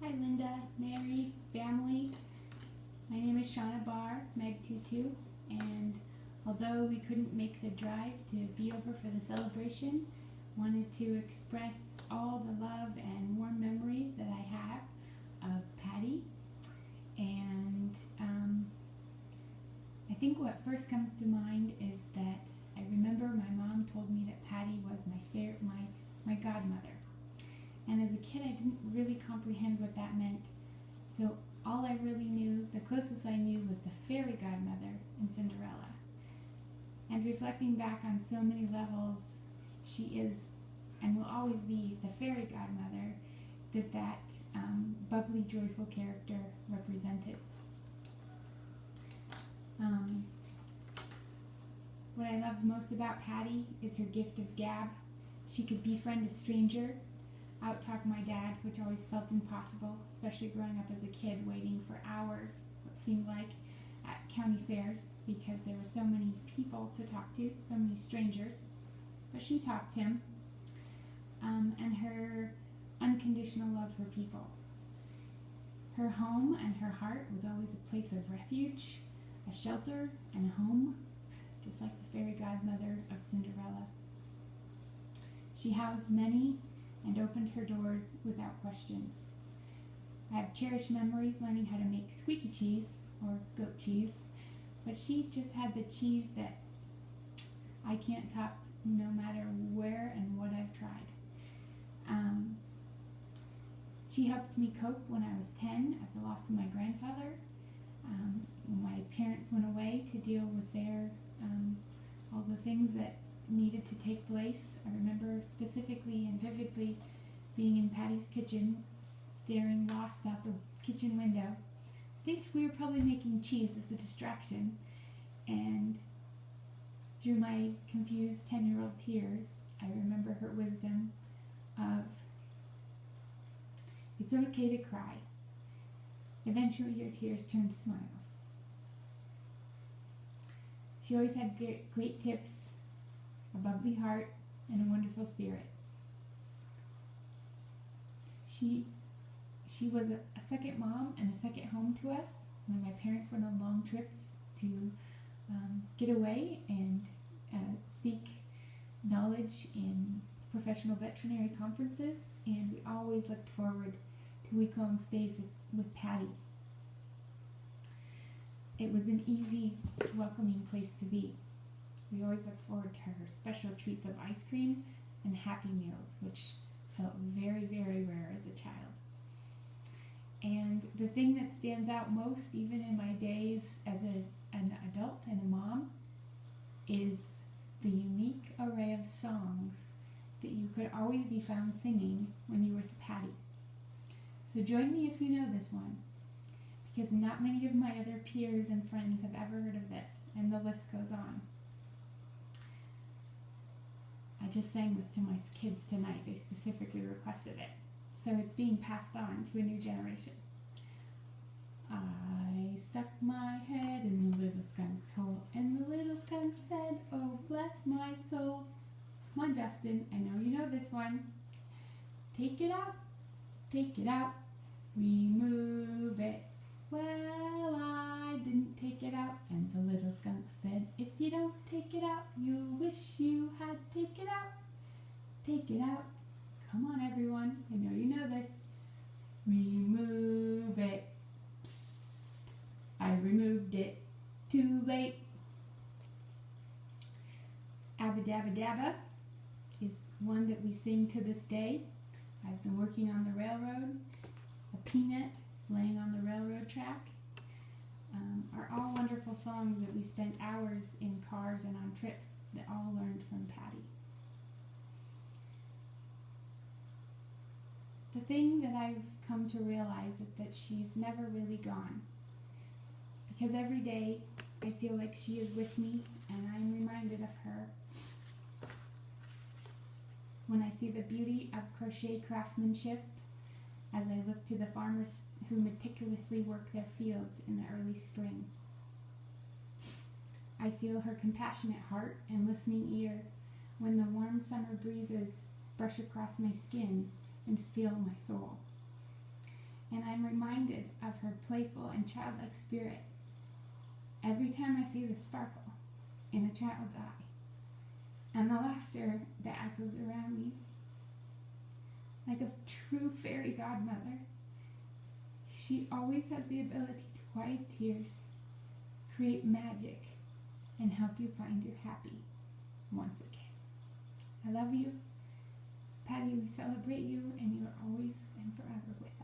Hi Linda, Mary, family. My name is Shauna Barr, Meg22, and although we couldn't make the drive to be over for the celebration, wanted to express all the love and warm memories that I have of Patty. And I think what first comes to mind is that I remember my mom told me that Patty was my godmother. And as a kid, I didn't really comprehend what that meant. So all I really knew, the closest I knew, was the Fairy Godmother in Cinderella. And reflecting back on so many levels, she is and will always be the Fairy Godmother that bubbly, joyful character represented. What I loved most about Patty is her gift of gab. She could befriend a stranger, out-talk my dad, which always felt impossible, especially growing up as a kid waiting for hours, what seemed like, at county fairs because there were so many people to talk to, so many strangers. But she talked him, and her unconditional love for people. Her home and her heart was always a place of refuge, a shelter, and a home, just like the Fairy Godmother of Cinderella. She housed many and opened her doors without question. I have cherished memories learning how to make squeaky cheese, or goat cheese, but she just had the cheese that I can't top no matter where and what I've tried. She helped me cope when I was 10 at the loss of my grandfather. My parents went away to deal with their all the things that needed to take place. I remember specifically and vividly being in Patty's kitchen, staring lost out the kitchen window. I think we were probably making cheese as a distraction, and through my confused 10-year-old tears, I remember her wisdom of, it's okay to cry. Eventually your tears turn to smiles. She always had great tips, a bubbly heart, and a wonderful spirit. She was a second mom and a second home to us when my parents went on long trips to get away and seek knowledge in professional veterinary conferences, and we always looked forward to week-long stays with Patty. It was an easy, welcoming place to be. We always looked forward to her special treats of ice cream and Happy Meals, which felt very, very rare as a child. And the thing that stands out most, even in my days as an adult and a mom, is the unique array of songs that you could always be found singing when you were with Patty. So join me if you know this one, because not many of my other peers and friends have ever heard of this, and the list goes on. I just sang this to my kids tonight. They specifically requested it. So it's being passed on to a new generation. I stuck my head in the little skunk's hole, and the little skunk said, "Oh, bless my soul." Come on, Justin, I know you know this one. Take it out, remove it. Well, I didn't take it out, and the little skunk said, "If you don't take it out, you'll wish you had take it out. Take it out." Come on, everyone, I know you know this. Remove it. Psst. I removed it. Too late. Abba Dabba Dabba is one that we sing to this day. I've been working on the railroad. A peanut laying on the railroad track are all wonderful songs that we spent hours in cars and on trips that all learned from Patty. The thing that I've come to realize is that she's never really gone, because every day I feel like she is with me and I'm reminded of her. When I see the beauty of crochet craftsmanship, as I look to the farmers who meticulously work their fields in the early spring. I feel her compassionate heart and listening ear when the warm summer breezes brush across my skin and fill my soul. and I'm reminded of her playful and childlike spirit every time I see the sparkle in a child's eye and the laughter that echoes around me. Like a true fairy godmother, she always has the ability to quiet tears, create magic, and help you find your happy once again. I love you, Patty. We celebrate you, and you are always and forever with us.